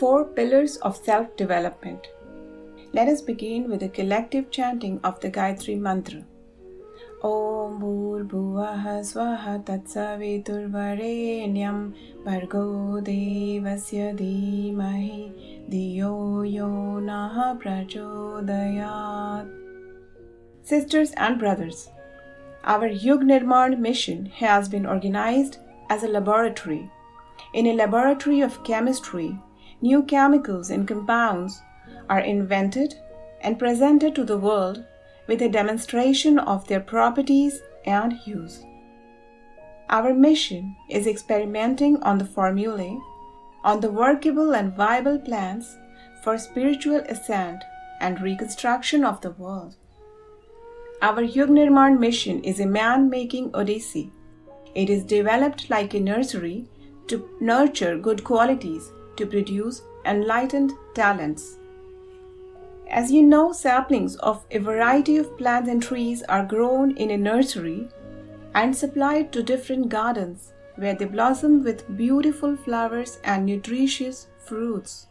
4 pillars of self-development. Let us begin with a collective chanting of the Gayatri Mantra. Om Bhur-Bhuvah Swaha Tatsaviturvarenyam Bhargo Devasya Dhimahi Dhiyo Yo Nah Prachodayat. Sisters and brothers, our Yug Nirman mission has been organized as a laboratory. In a laboratory of chemistry, new chemicals and compounds are invented and presented to the world with a demonstration of their properties and use. Our mission is experimenting on the formulae, on the workable and viable plans for spiritual ascent and reconstruction of the world. Our Yug Nirman mission is a man-making odyssey. It is developed like a nursery to nurture good qualities, to produce enlightened talents. As you know, saplings of a variety of plants and trees are grown in a nursery and supplied to different gardens where they blossom with beautiful flowers and nutritious fruits.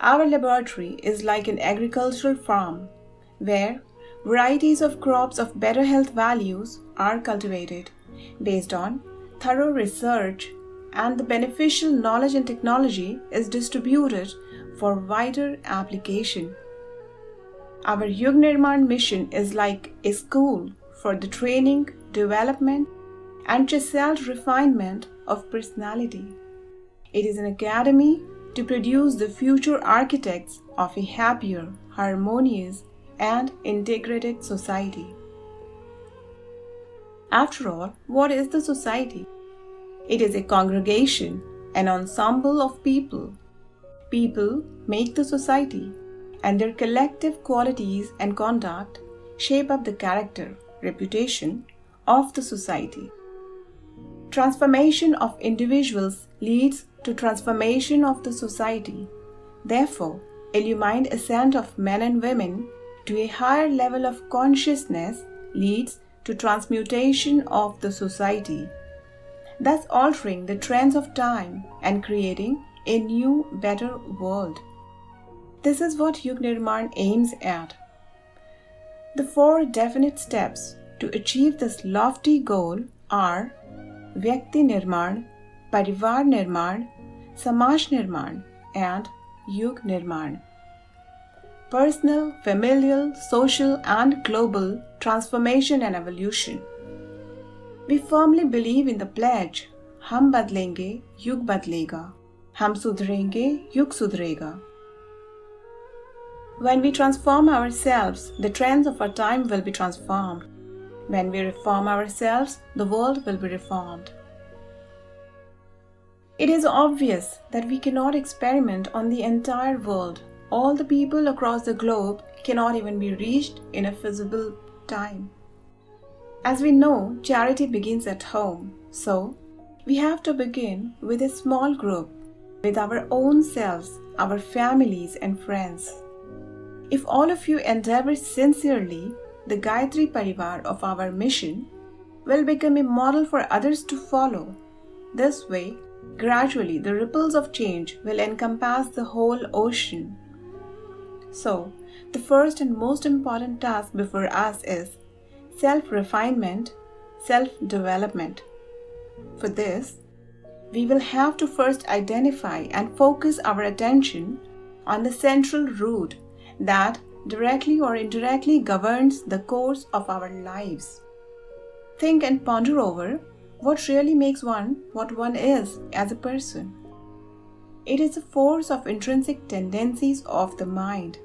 Our laboratory is like an agricultural farm where varieties of crops of better health values are cultivated based on thorough research, and the beneficial knowledge and technology is distributed for wider application. Our Yug Nirman mission is like a school for the training, development, and chiseled refinement of personality. It is an academy to produce the future architects of a happier, harmonious, and integrated society. After all, what is the society? It is a congregation, an ensemble of people. People make the society, and their collective qualities and conduct shape up the character, reputation of the society. Transformation of individuals leads to transformation of the society. Therefore, illumined ascent of men and women to a higher level of consciousness leads to transmutation of the society, thus altering the trends of time and creating a new, better world. This is what Yug Nirman aims at. The 4 definite steps to achieve this lofty goal are Vyakti Nirman, Parivar Nirman, Samaj Nirman, and Yug Nirman. Personal, familial, social, and global transformation and evolution. We firmly believe in the pledge, Hum badlenge, Yug badlega. Hum sudhrenge, Yug sudhrega. When we transform ourselves, the trends of our time will be transformed. When we reform ourselves, the world will be reformed. It is obvious that we cannot experiment on the entire world. All the people across the globe cannot even be reached in a feasible time. As we know, charity begins at home, so we have to begin with a small group, with our own selves, our families and friends. If all of you endeavor sincerely, the Gayatri Parivar of our mission will become a model for others to follow. This way, gradually the ripples of change will encompass the whole ocean. So, the first and most important task before us is self-refinement, self-development. For this, we will have to first identify and focus our attention on the central root that directly or indirectly governs the course of our lives. Think and ponder over what really makes one what one is as a person. It is the force of intrinsic tendencies of the mind.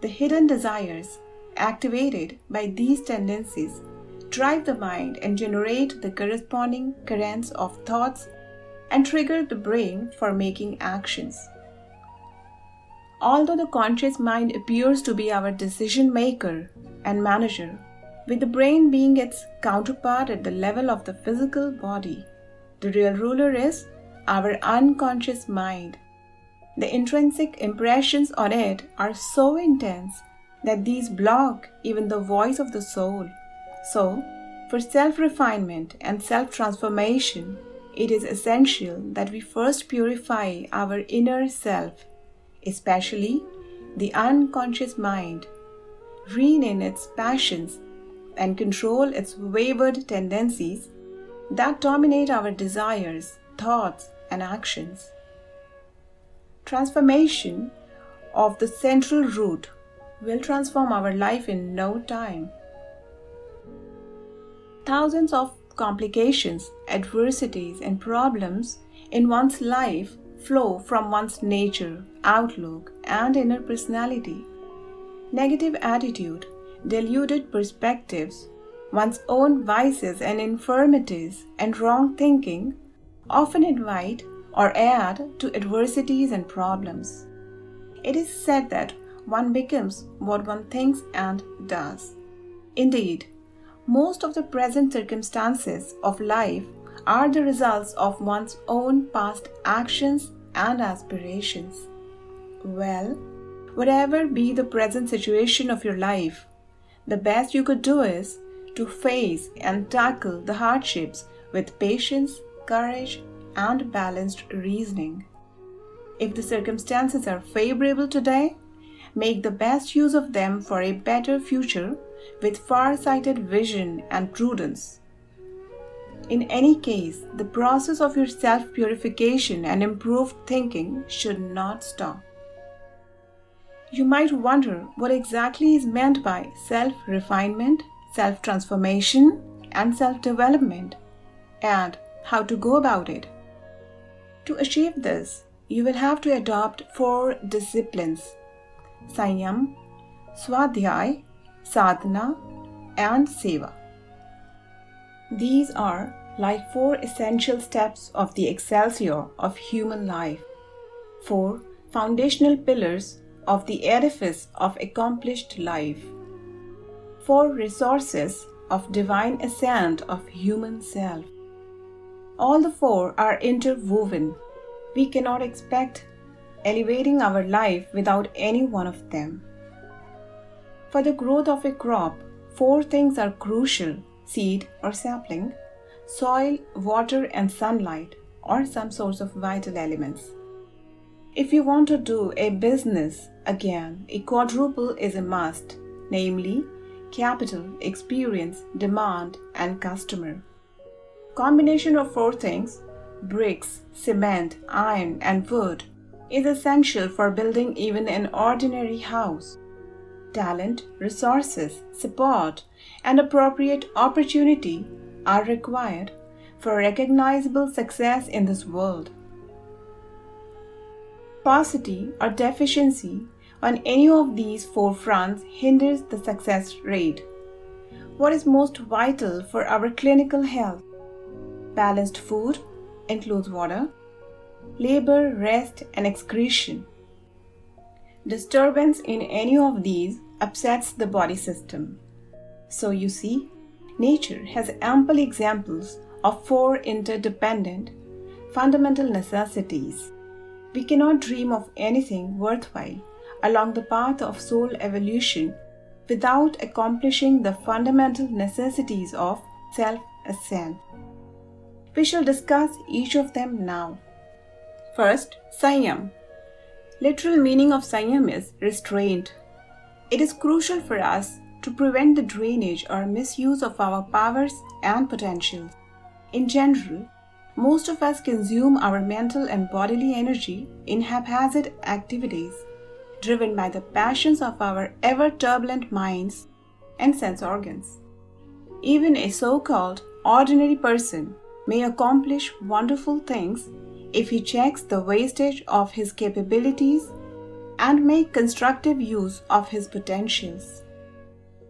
The hidden desires activated by these tendencies drive the mind and generate the corresponding currents of thoughts and trigger the brain for making actions. Although the conscious mind appears to be our decision maker and manager, with the brain being its counterpart at the level of the physical body, the real ruler is our unconscious mind. The intrinsic impressions on it are so intense that these block even the voice of the soul. So, for self-refinement and self-transformation, it is essential that we first purify our inner self, especially the unconscious mind, rein in its passions, and control its wayward tendencies that dominate our desires, thoughts, and actions. Transformation of the central root will transform our life in no time. Thousands of complications, adversities, and problems in one's life flow from one's nature, outlook, and inner personality. Negative attitude, deluded perspectives, one's own vices and infirmities, and wrong thinking often invite or add to adversities and problems. It is said that one becomes what one thinks and does. Indeed, most of the present circumstances of life are the results of one's own past actions and aspirations. Well, whatever be the present situation of your life, the best you could do is to face and tackle the hardships with patience, courage, and balanced reasoning. If the circumstances are favorable today, make the best use of them for a better future with far-sighted vision and prudence. In any case, the process of your self-purification and improved thinking should not stop. You might wonder what exactly is meant by self-refinement, self-transformation, and self-development, and how to go about it. To achieve this, you will have to adopt 4 disciplines: Sanyam, Swadhyay, Sadhana, and Seva. These are like 4 essential steps of the excelsior of human life, 4 foundational pillars of the edifice of accomplished life, 4 resources of divine ascent of human self. All the 4 are interwoven. We cannot expect elevating our life without any one of them. For the growth of a crop, 4 things are crucial: seed or sapling, soil, water, and sunlight, or some source of vital elements. If you want to do a business, again, a quadruple is a must, namely capital, experience, demand, and customer. Combination of 4 things, bricks, cement, iron, and wood, is essential for building even an ordinary house. Talent, resources, support, and appropriate opportunity are required for recognizable success in this world. Paucity or deficiency on any of these 4 fronts hinders the success rate. What is most vital for our clinical health? Balanced food includes water, labor, rest, and excretion. Disturbance in any of these upsets the body system. So you see, nature has ample examples of 4 interdependent, fundamental necessities. We cannot dream of anything worthwhile along the path of soul evolution without accomplishing the fundamental necessities of self-ascent. We shall discuss each of them now. First, Sanyam. Literal meaning of Sanyam is restraint. It is crucial for us to prevent the drainage or misuse of our powers and potentials. In general, most of us consume our mental and bodily energy in haphazard activities, driven by the passions of our ever-turbulent minds and sense organs. Even a so-called ordinary person may accomplish wonderful things if he checks the wastage of his capabilities and make constructive use of his potentials.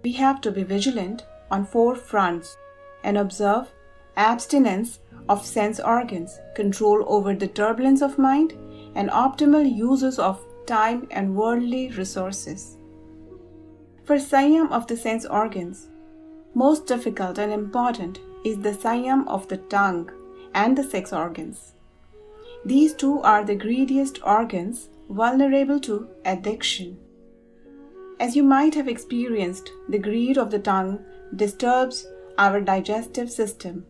We have to be vigilant on 4 fronts and observe abstinence of sense organs, control over the turbulence of mind, and optimal uses of time and worldly resources. For Sanyam of the sense organs, most difficult and important is the Sanyam of the tongue and the sex organs. These 2 are the greediest organs vulnerable to addiction. As you might have experienced, the greed of the tongue disturbs our digestive system,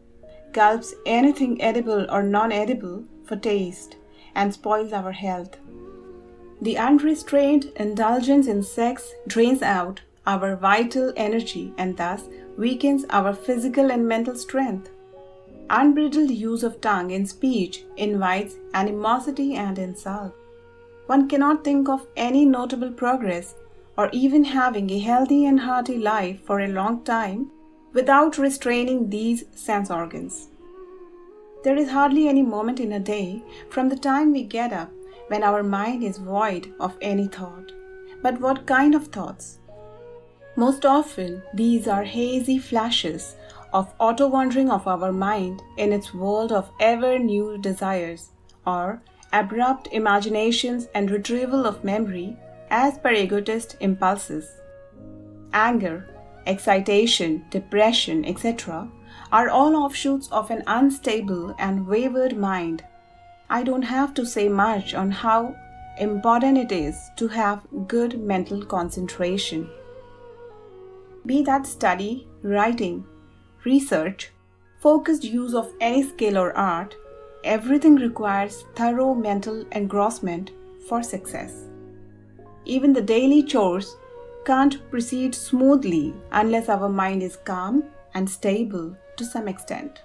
gulps anything edible or non-edible for taste and spoils our health. The unrestrained indulgence in sex drains out our vital energy and thus weakens our physical and mental strength. Unbridled use of tongue in speech invites animosity and insult. One cannot think of any notable progress or even having a healthy and hearty life for a long time without restraining these sense organs. There is hardly any moment in a day from the time we get up when our mind is void of any thought. But what kind of thoughts? Most often, these are hazy flashes of auto-wandering of our mind in its world of ever-new desires, or abrupt imaginations and retrieval of memory as per egotist impulses. Anger, excitation, depression, etc. are all offshoots of an unstable and wayward mind. I don't have to say much on how important it is to have good mental concentration. Be that study, writing, research, focused use of any skill or art, everything requires thorough mental engrossment for success. Even the daily chores can't proceed smoothly unless our mind is calm and stable to some extent.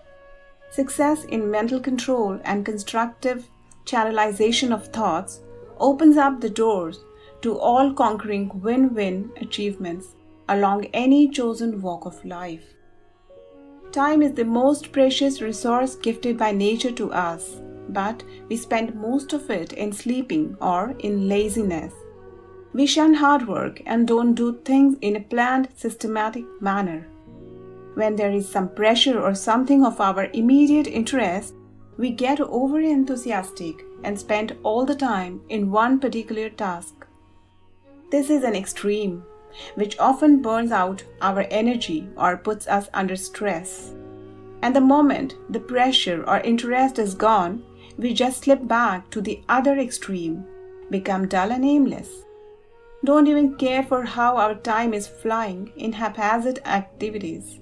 Success in mental control and constructive channelization of thoughts opens up the doors to all-conquering win-win achievements along any chosen walk of life. Time is the most precious resource gifted by nature to us, but we spend most of it in sleeping or in laziness. We shun hard work and don't do things in a planned, systematic manner. When there is some pressure or something of our immediate interest, we get over-enthusiastic and spend all the time in one particular task. This is an extreme, which often burns out our energy or puts us under stress. And the moment the pressure or interest is gone, we just slip back to the other extreme, become dull and aimless. Don't even care for how our time is flying in haphazard activities,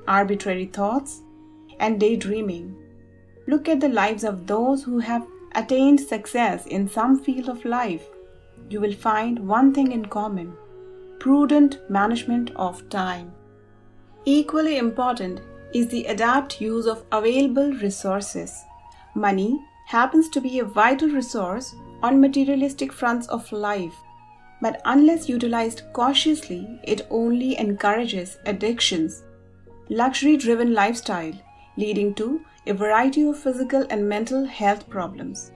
arbitrary thoughts, and daydreaming. Look at the lives of those who have attained success in some field of life. You will find one thing in common: prudent management of time. Equally important is the adept use of available resources. Money happens to be a vital resource on materialistic fronts of life, but unless utilized cautiously, it only encourages addictions, luxury-driven lifestyle, leading to a variety of physical and mental health problems.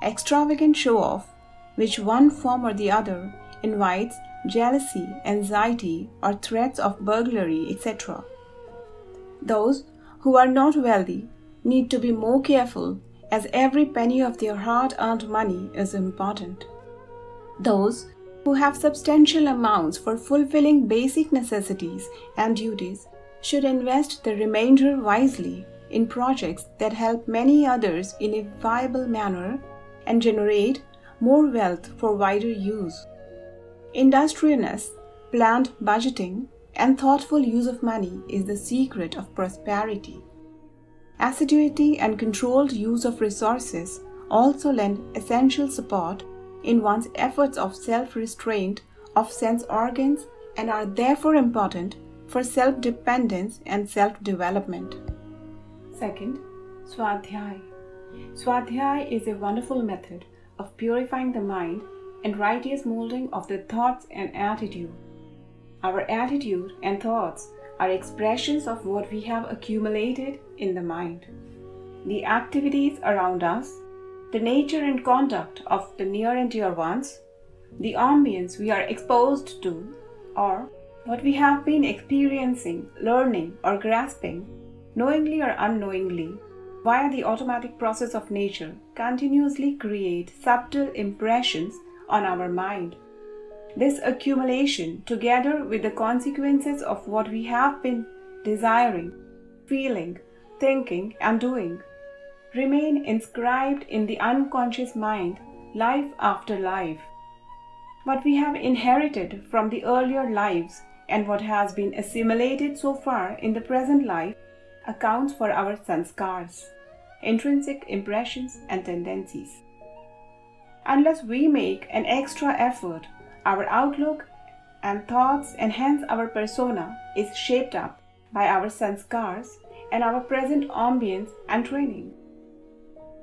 Extravagant show-off, which one form or the other invites jealousy, anxiety, or threats of burglary, etc. Those who are not wealthy need to be more careful, as every penny of their hard-earned money is important. Those who have substantial amounts for fulfilling basic necessities and duties should invest the remainder wisely in projects that help many others in a viable manner and generate more wealth for wider use. Industriousness, planned budgeting, and thoughtful use of money is the secret of prosperity. Assiduity and controlled use of resources also lend essential support in one's efforts of self-restraint of sense organs and are therefore important for self-dependence and self-development. Second, Swadhyay. Swadhyay is a wonderful method of purifying the mind and righteous molding of the thoughts and attitude. Our attitude and thoughts are expressions of what we have accumulated in the mind. The activities around us, the nature and conduct of the near and dear ones, the ambience we are exposed to, or what we have been experiencing, learning, or grasping, knowingly or unknowingly, via the automatic process of nature, continuously create subtle impressions on our mind. This accumulation, together with the consequences of what we have been desiring, feeling, thinking, and doing, remain inscribed in the unconscious mind life after life. What we have inherited from the earlier lives and what has been assimilated so far in the present life accounts for our sanskars, intrinsic impressions and tendencies. Unless we make an extra effort, our outlook and thoughts and hence our persona is shaped up by our sanskars and our present ambience and training.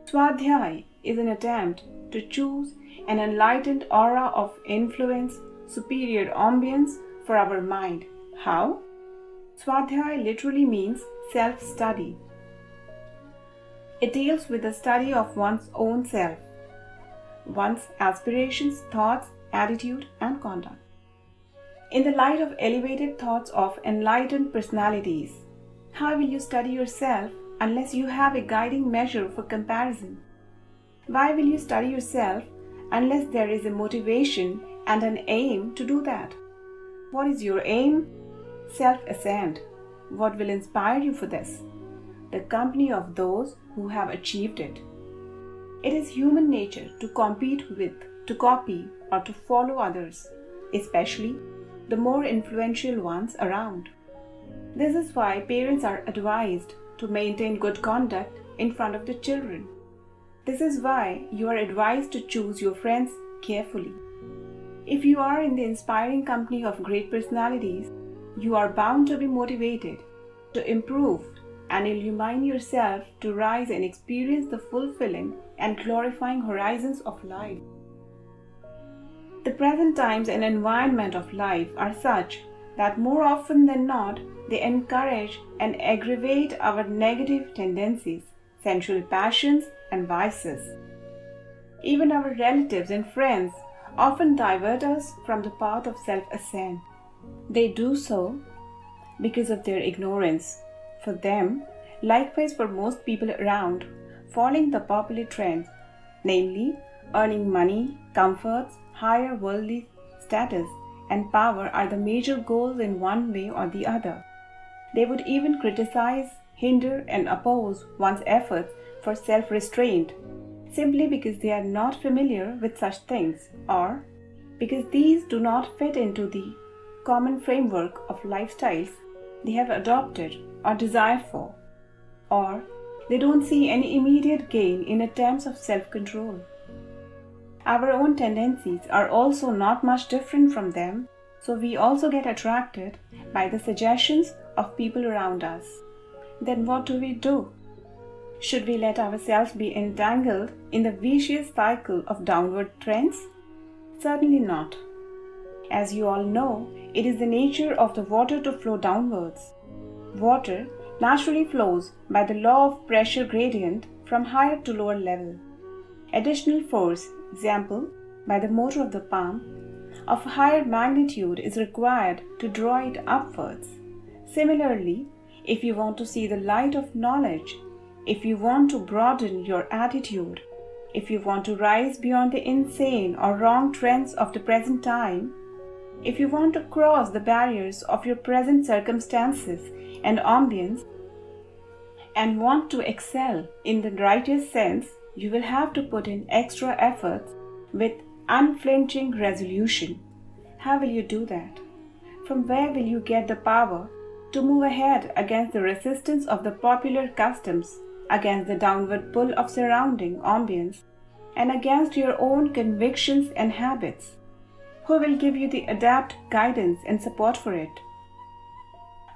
Swadhyay is an attempt to choose an enlightened aura of influence, superior ambience for our mind. How? Swadhyay literally means self-study. It deals with the study of one's own self, one's aspirations, thoughts, attitude, and conduct. In the light of elevated thoughts of enlightened personalities, how will you study yourself unless you have a guiding measure for comparison? Why will you study yourself unless there is a motivation and an aim to do that? What is your aim? Self-ascent. What will inspire you for this? The company of those who have achieved it. It is human nature to compete with, to copy, or to follow others, especially the more influential ones around. This is why parents are advised to maintain good conduct in front of the children. This is why you are advised to choose your friends carefully. If you are in the inspiring company of great personalities, you are bound to be motivated to improve and illumine yourself to rise and experience the fulfilling and glorifying horizons of life. The present times and environment of life are such that more often than not, they encourage and aggravate our negative tendencies, sensual passions, and vices. Even our relatives and friends often divert us from the path of self-ascent. They do so because of their ignorance. For them, likewise for most people around, following the popular trends, namely earning money, comforts, higher worldly status, and power are the major goals in one way or the other. They would even criticize, hinder, and oppose one's efforts for self-restraint simply because they are not familiar with such things, or because these do not fit into the common framework of lifestyles they have adopted or desire for, or they don't see any immediate gain in attempts of self-control. Our own tendencies are also not much different from them, so we also get attracted by the suggestions of people around us. Then what do? Should we let ourselves be entangled in the vicious cycle of downward trends? Certainly not. As you all know, it is the nature of the water to flow downwards. Water naturally flows by the law of pressure gradient from higher to lower level. Additional force, example, by the motor of the pump, of higher magnitude is required to draw it upwards. Similarly, if you want to see the light of knowledge, if you want to broaden your attitude, if you want to rise beyond the insane or wrong trends of the present time, if you want to cross the barriers of your present circumstances and ambience, and want to excel in the righteous sense, you will have to put in extra efforts with unflinching resolution. How will you do that? From where will you get the power to move ahead against the resistance of the popular customs, against the downward pull of surrounding ambience, and against your own convictions and habits? Who will give you the adept guidance and support for it?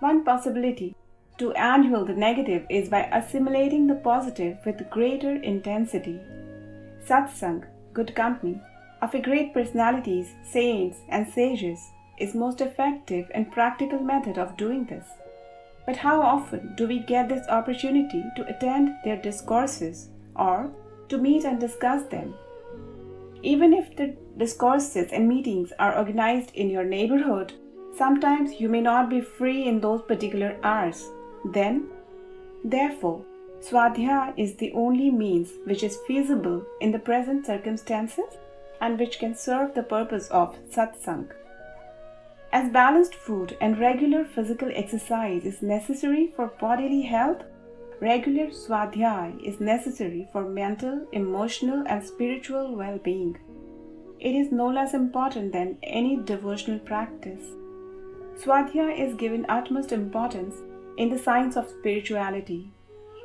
One possibility to annul the negative is by assimilating the positive with greater intensity. Satsang, good company, of a great personalities, saints, and sages is most effective and practical method of doing this. But how often do we get this opportunity to attend their discourses or to meet and discuss them? Even if the discourses and meetings are organized in your neighborhood, sometimes you may not be free in those particular hours. Therefore, Swadhyaya is the only means which is feasible in the present circumstances and which can serve the purpose of satsang. As balanced food and regular physical exercise is necessary for bodily health, regular Swadhyaya is necessary for mental, emotional, and spiritual well-being. It is no less important than any devotional practice. Swadhyaya is given utmost importance In the science of spirituality,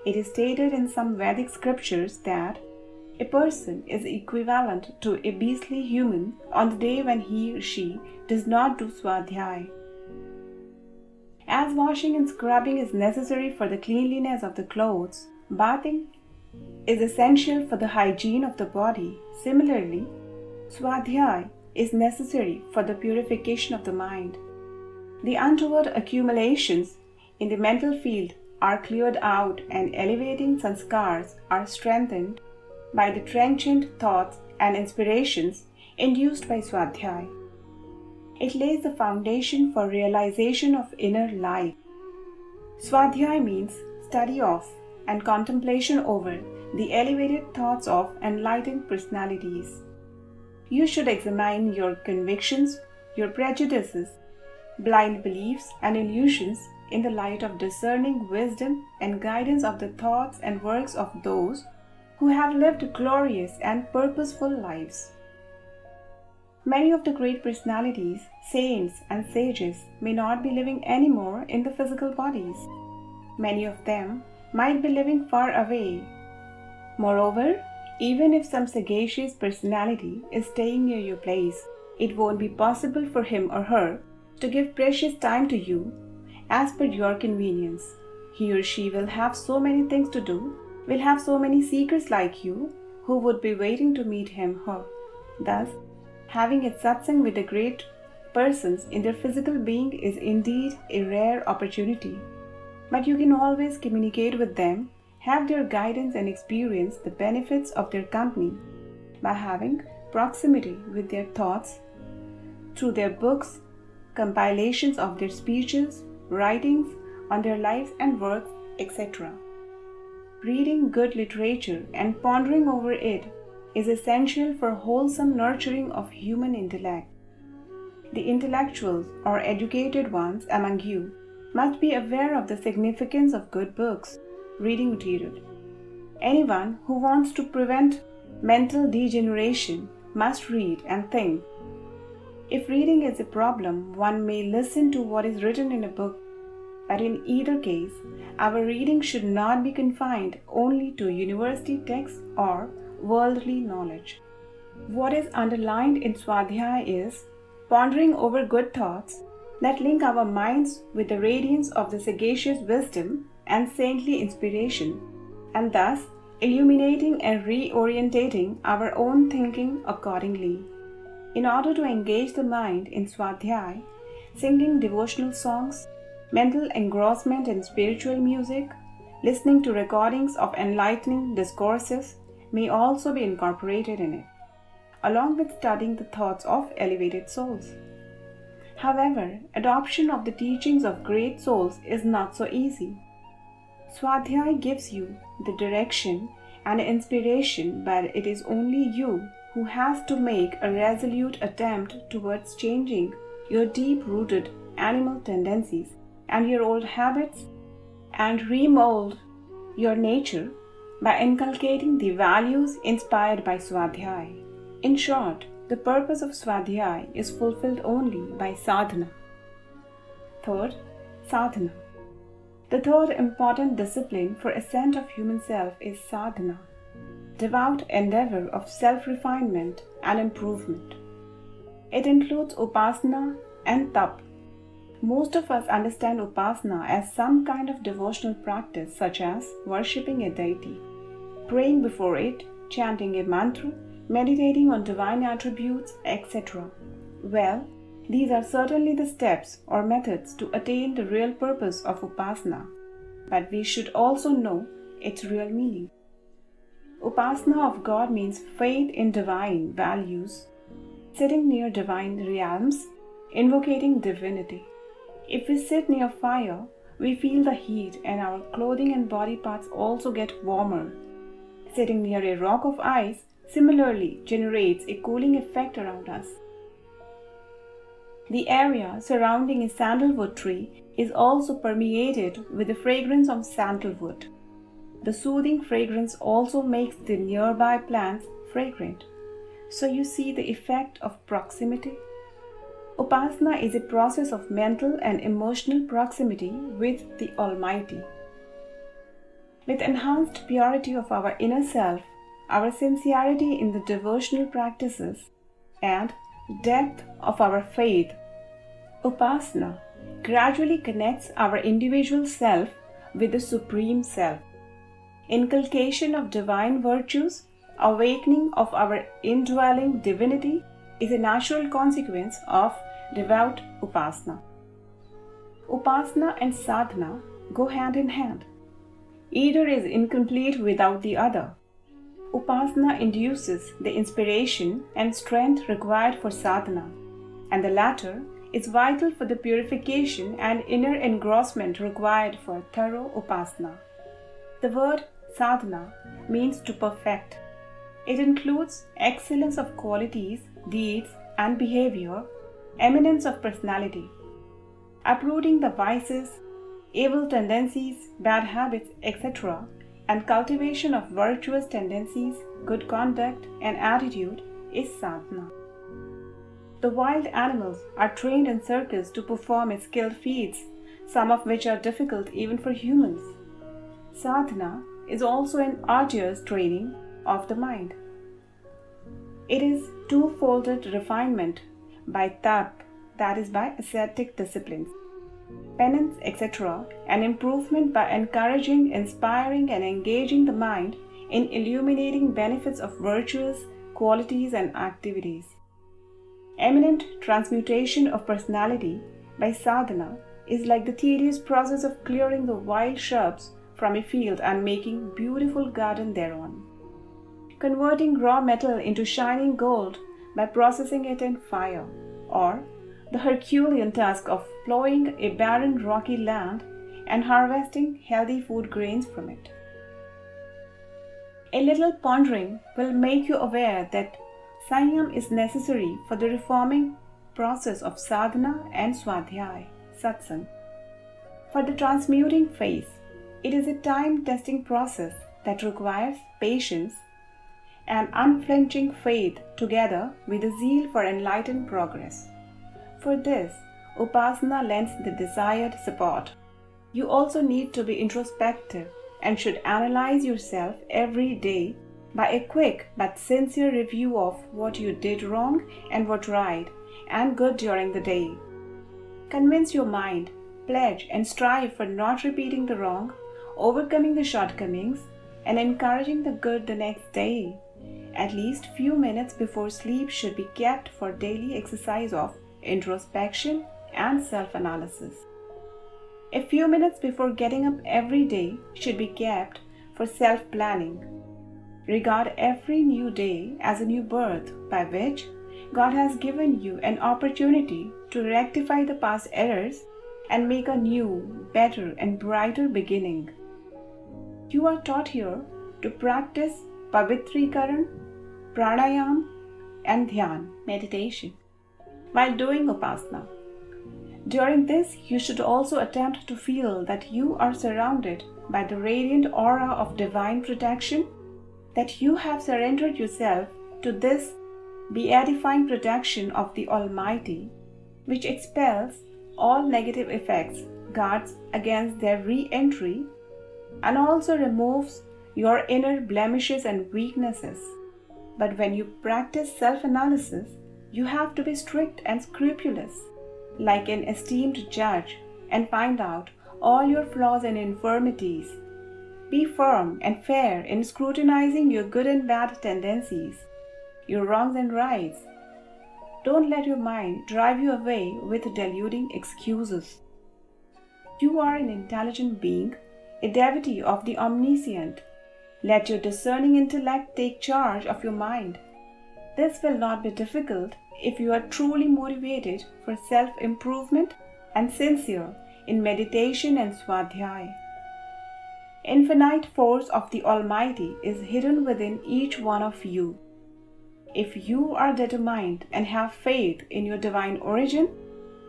it is stated in some Vedic scriptures that a person is equivalent to a beastly human on the day when he or she does not do swadhyaya. As washing and scrubbing is necessary for the cleanliness of the clothes, bathing is essential for the hygiene of the body. Similarly, swadhyaya is necessary for the purification of the mind. The untoward accumulations in the mental field are cleared out and elevating sanskars are strengthened by the trenchant thoughts and inspirations induced by swadhyaya. It lays the foundation for realization of inner life. Swadhyaya means study of and contemplation over the elevated thoughts of enlightened personalities. You should examine your convictions, your prejudices, blind beliefs and illusions in the light of discerning wisdom and guidance of the thoughts and works of those who have lived glorious and purposeful lives. Many of the great personalities, saints and sages may not be living anymore in the physical bodies. Many of them might be living far away. Moreover, even if some sagacious personality is staying near your place, it won't be possible for him or her to give precious time to you as per your convenience. He or she will have so many things to do, will have so many seekers like you who would be waiting to meet him or her. Thus, having a satsang with the great persons in their physical being is indeed a rare opportunity. But you can always communicate with them, have their guidance and experience the benefits of their company by having proximity with their thoughts through their books, compilations of their speeches, writings on their lives and works, etc. Reading good literature and pondering over it is essential for wholesome nurturing of human intellect. The intellectuals or educated ones among you must be aware of the significance of good books, reading material. Anyone who wants to prevent mental degeneration must read and think. If reading is a problem, one may listen to what is written in a book, but in either case, our reading should not be confined only to university texts or worldly knowledge. What is underlined in Swadhyaya is pondering over good thoughts that link our minds with the radiance of the sagacious wisdom and saintly inspiration, and thus illuminating and reorientating our own thinking accordingly. In order to engage the mind in Swadhyaya, singing devotional songs, mental engrossment in spiritual music, listening to recordings of enlightening discourses may also be incorporated in it, along with studying the thoughts of elevated souls. However, adoption of the teachings of great souls is not so easy. Swadhyaya gives you the direction and inspiration, but it is only you who has to make a resolute attempt towards changing your deep-rooted animal tendencies and your old habits and remold your nature by inculcating the values inspired by Swadhyaya. In short, the purpose of Swadhyaya is fulfilled only by sadhana. Third, sadhana. The third important discipline for ascent of human self is sadhana, devout endeavor of self-refinement and improvement. It includes upasana and tap. Most of us understand upasana as some kind of devotional practice such as worshipping a deity, praying before it, chanting a mantra, meditating on divine attributes, etc. Well, these are certainly the steps or methods to attain the real purpose of upasana, but we should also know its real meaning. Upasana of God means faith in divine values, sitting near divine realms, invocating divinity. If we sit near fire, we feel the heat and our clothing and body parts also get warmer. Sitting near a rock of ice similarly generates a cooling effect around us. The area surrounding a sandalwood tree is also permeated with the fragrance of sandalwood. The soothing fragrance also makes the nearby plants fragrant. So you see the effect of proximity. Upasana is a process of mental and emotional proximity with the Almighty. With enhanced purity of our inner self, our sincerity in the devotional practices, and depth of our faith, Upasana gradually connects our individual self with the Supreme Self. Inculcation of divine virtues, awakening of our indwelling divinity is a natural consequence of devout Upasana. Upasana and sadhana go hand in hand. Either is incomplete without the other. Upasana induces the inspiration and strength required for sadhana, and the latter is vital for the purification and inner engrossment required for thorough Upasana. The word sadhana means to perfect. It includes excellence of qualities, deeds, and behavior, eminence of personality, uprooting the vices, evil tendencies, bad habits, etc., and cultivation of virtuous tendencies, good conduct, and attitude is sadhana. The wild animals are trained in circus to perform skilled feats, some of which are difficult even for humans. Sadhana is also an arduous training of the mind. It is two-folded refinement by tap, that is by ascetic disciplines, penance, etc., and improvement by encouraging, inspiring, and engaging the mind in illuminating benefits of virtuous qualities and activities. Eminent transmutation of personality by sadhana is like the tedious process of clearing the wild shrubs from a field and making beautiful garden thereon. Converting raw metal into shining gold by processing it in fire, or the Herculean task of plowing a barren rocky land and harvesting healthy food grains from it. A little pondering will make you aware that Sanyam is necessary for the reforming process of sadhana and swadhyaya, satsang. For the transmuting phase, it is a time-testing process that requires patience and unflinching faith together with a zeal for enlightened progress. For this, Upasana lends the desired support. You also need to be introspective and should analyze yourself every day by a quick but sincere review of what you did wrong and what right and good during the day. Convince your mind, pledge and strive for not repeating the wrong, overcoming the shortcomings, and encouraging the good the next day. At least few minutes before sleep should be kept for daily exercise of introspection and self-analysis. A few minutes before getting up every day should be kept for self-planning. Regard every new day as a new birth by which God has given you an opportunity to rectify the past errors and make a new, better and brighter beginning. You are taught here to practice Pavitrikaran, Pranayam and Dhyan, meditation, while doing Upasana. During this, you should also attempt to feel that you are surrounded by the radiant aura of divine protection, that you have surrendered yourself to this beatifying protection of the Almighty, which expels all negative effects, guards against their re-entry, and also removes your inner blemishes and weaknesses. But when you practice self-analysis, you have to be strict and scrupulous, like an esteemed judge, and find out all your flaws and infirmities. Be firm and fair in scrutinizing your good and bad tendencies, your wrongs and rights. Don't let your mind drive you away with deluding excuses. You are an intelligent being, a devotee of the Omniscient. Let your discerning intellect take charge of your mind. This will not be difficult if you are truly motivated for self-improvement and sincere in meditation and swadhyaya. Infinite force of the Almighty is hidden within each one of you. If you are determined and have faith in your divine origin,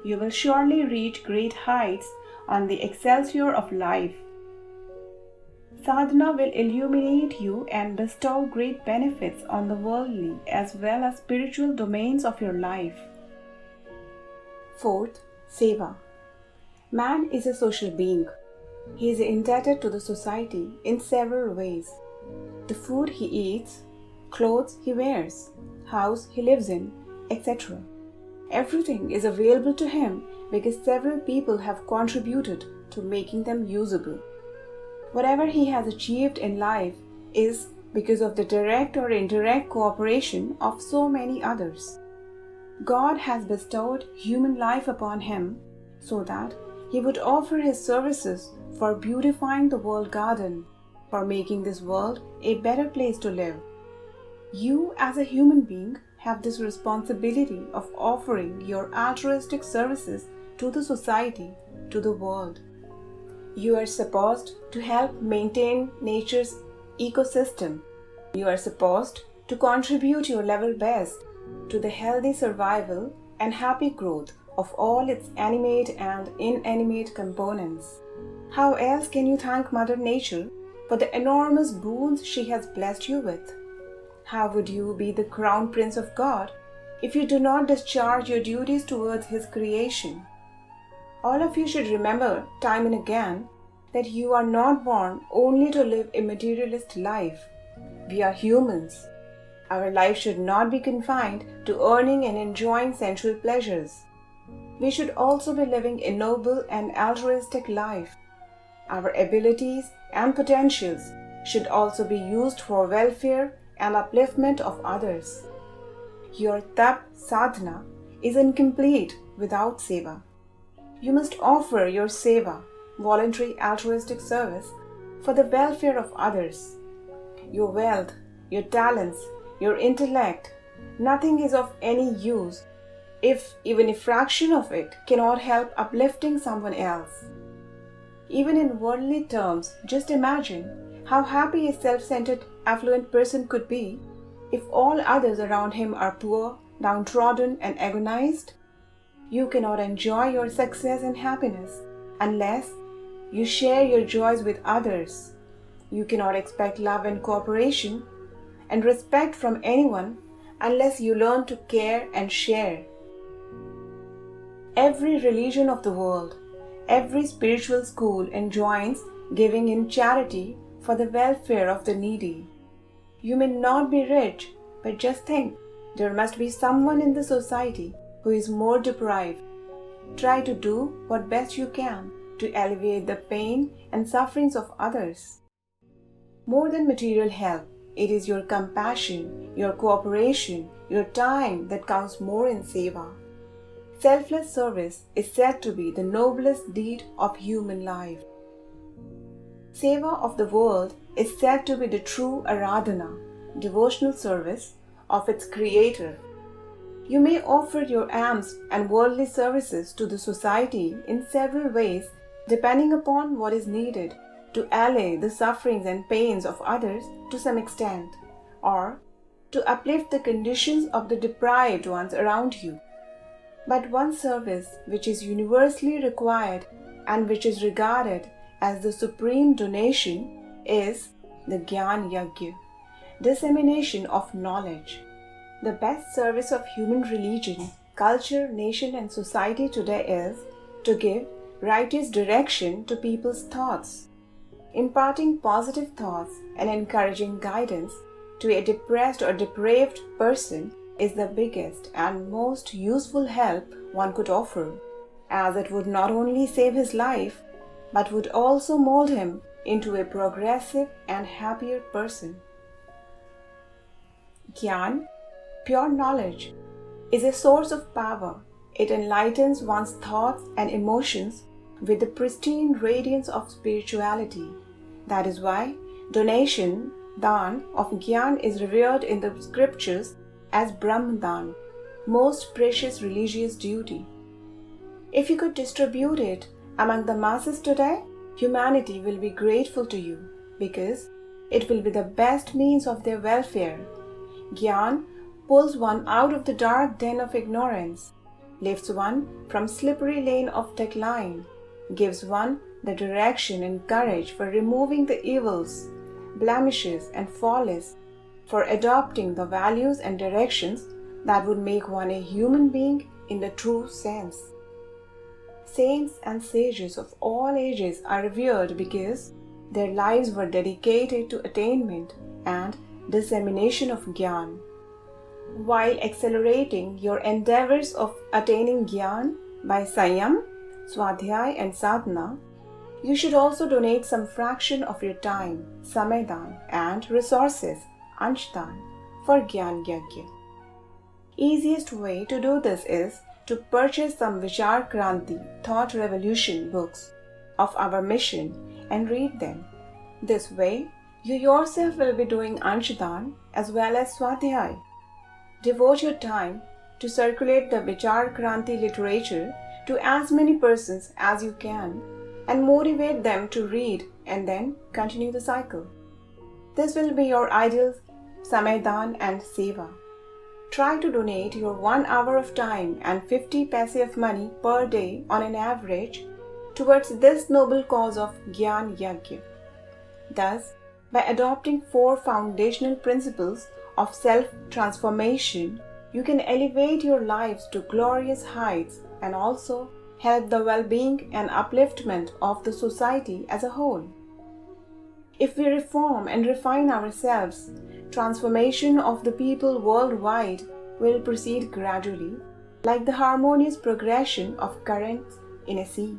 you will surely reach great heights on the excelsior of life. Sadhana will illuminate you and bestow great benefits on the worldly as well as spiritual domains of your life. Fourth, Seva. Man is a social being. He is indebted to the society in several ways. The food he eats, clothes he wears, house he lives in, etc. Everything is available to him because several people have contributed to making them usable. Whatever he has achieved in life is because of the direct or indirect cooperation of so many others. God has bestowed human life upon him so that he would offer his services for beautifying the world garden, for making this world a better place to live. You as a human being have this responsibility of offering your altruistic services to the society, to the world. You are supposed to help maintain nature's ecosystem. You are supposed to contribute your level best to the healthy survival and happy growth of all its animate and inanimate components. How else can you thank Mother Nature for the enormous boons she has blessed you with? How would you be the crown prince of God if you do not discharge your duties towards His creation? All of you should remember time and again that you are not born only to live a materialist life. We are humans. Our life should not be confined to earning and enjoying sensual pleasures. We should also be living a noble and altruistic life. Our abilities and potentials should also be used for welfare and upliftment of others. Your tap sadhana is incomplete without seva. You must offer your seva, voluntary altruistic service, for the welfare of others. Your wealth, your talents, your intellect, nothing is of any use if even a fraction of it cannot help uplifting someone else. Even in worldly terms, just imagine how happy a self-centered, affluent person could be if all others around him are poor, downtrodden, and agonized. You cannot enjoy your success and happiness unless you share your joys with others. You cannot expect love and cooperation and respect from anyone unless you learn to care and share. Every religion of the world, every spiritual school enjoins giving in charity for the welfare of the needy. You may not be rich, but just think, there must be someone in the society who is more deprived. Try to do what best you can to alleviate the pain and sufferings of others. More than material help, it is your compassion, your cooperation, your time that counts more in seva. Selfless service is said to be the noblest deed of human life. Seva of the world is said to be the true aradhana, devotional service of its creator. You may offer your alms and worldly services to the society in several ways depending upon what is needed to allay the sufferings and pains of others to some extent, or to uplift the conditions of the deprived ones around you. But one service which is universally required and which is regarded as the supreme donation is the Gyan Yagya, dissemination of knowledge. The best service of human religion, culture, nation and society today is to give righteous direction to people's thoughts. Imparting positive thoughts and encouraging guidance to a depressed or depraved person is the biggest and most useful help one could offer, as it would not only save his life, but would also mold him into a progressive and happier person. Gyan, pure knowledge, is a source of power. It enlightens one's thoughts and emotions with the pristine radiance of spirituality. That is why donation, dan, of Gyan is revered in the scriptures as Brahmadan, most precious religious duty. If you could distribute it among the masses today, humanity will be grateful to you because it will be the best means of their welfare. Gyan pulls one out of the dark den of ignorance, lifts one from slippery lane of decline, gives one the direction and courage for removing the evils, blemishes and follies, for adopting the values and directions that would make one a human being in the true sense. Saints and sages of all ages are revered because their lives were dedicated to attainment and dissemination of Gyan. While accelerating your endeavors of attaining Gyan by Sanyam, Swadhyay and Sadhana, you should also donate some fraction of your time, Samaydan, and resources, Anshdan, for Gyan Yagya. Easiest way to do this is to purchase some Vichar Kranti, Thought Revolution books of our mission and read them. This way, you yourself will be doing Anshdan as well as Swadhyay. Devote your time to circulate the Vichar Kranti literature to as many persons as you can and motivate them to read and then continue the cycle. This will be your ideal Samaydan and Seva. Try to donate your 1 hour of time and 50 paise of money per day on an average towards this noble cause of Gyan Yagya. Thus, by adopting 4 foundational principles of self-transformation, you can elevate your lives to glorious heights and also help the well-being and upliftment of the society as a whole. If we reform and refine ourselves, transformation of the people worldwide will proceed gradually, like the harmonious progression of currents in a sea.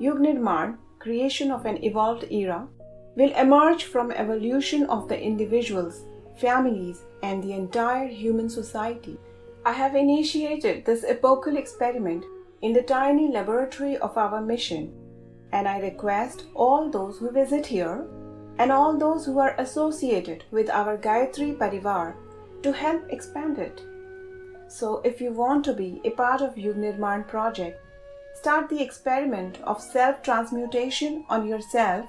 Yug Nirman, creation of an evolved era, will emerge from evolution of the individuals, families, and the entire human society. I have initiated this epochal experiment in the tiny laboratory of our mission, and I request all those who visit here and all those who are associated with our Gayatri Parivar to help expand it. So if you want to be a part of Yug Nirman project, start the experiment of self-transmutation on yourself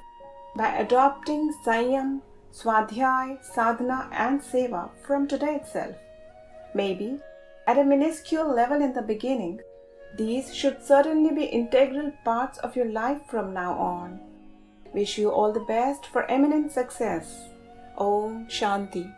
by adopting Sanyam, Swadhyay, Sadhana and Seva from today itself. Maybe at a minuscule level in the beginning, these should certainly be integral parts of your life from now on. Wish you all the best for eminent success. Om Shanti.